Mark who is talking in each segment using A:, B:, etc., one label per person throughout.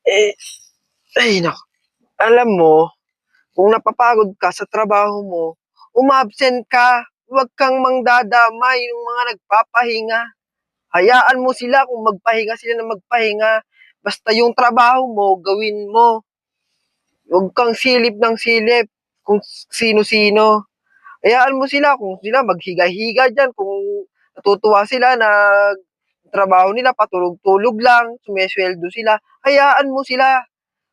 A: Eh, ay naku, alam mo, kung napapagod ka sa trabaho mo, umabsent ka. Huwag kang mangdadamay yung mga nagpapahinga. Hayaan mo sila kung magpahinga sila na magpahinga. Basta yung trabaho mo, gawin mo. Huwag kang silip ng silip kung sino-sino. Hayaan mo sila kung sila maghiga-higa dyan, kung natutuwa sila na trabaho nila, patulog-tulog lang, sumesweldo sila. Hayaan mo sila.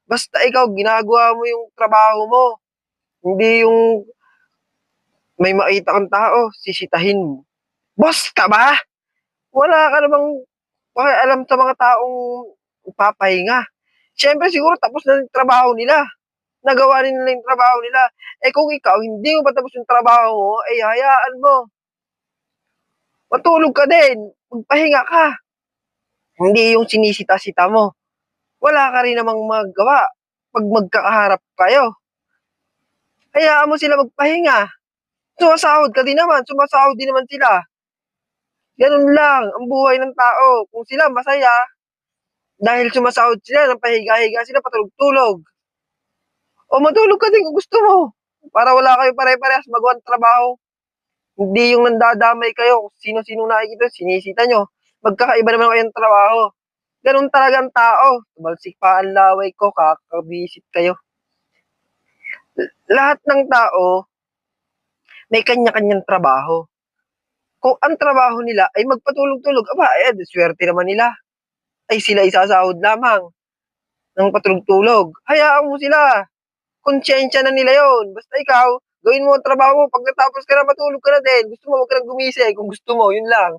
A: Basta ikaw, ginagawa mo yung trabaho mo. Hindi yung may makita kang tao, sisitahin mo. Boss ka ba? Wala ka namang pakialam sa mga taong papahinga. Siyempre siguro tapos na yung trabaho nila. Nagawa nila yung trabaho nila. Eh kung ikaw, hindi mo pa tapos yung trabaho mo, eh hayaan mo. Matulog ka din. Magpahinga ka. Hindi yung sinisita-sita mo. Wala ka rin namang magawa pag magkakaharap kayo. Hayaan mo sila magpahinga. Sumasahod ka din naman, sumasahod din naman sila. Ganun lang ang buhay ng tao. Kung sila masaya, dahil sumasahod sila, ng pahiga-higa sila, patulog-tulog. O matulog ka din kung gusto mo. Para wala kayo pare-parehas magawa ng trabaho. Hindi yung nandadamay kayo kung sino-sino nakikita, sinisita nyo. Magkakaiba naman kayo ng trabaho. Ganun talaga ang tao. Tumalsik pa ang laway ko, kakabisit kayo. Lahat ng tao, may kanya-kanyang trabaho. Kung ang trabaho nila ay magpatulog-tulog, aba, swerte naman nila. Ay sila isasahod lamang ng patulog-tulog. Hayaan mo sila. Konsyensya na nila yon. Basta ikaw, gawin mo ang trabaho mo. Pag natapos ka na, matulog ka na din. Gusto mo, huwag ka nang gumising. Kung gusto mo, yun lang.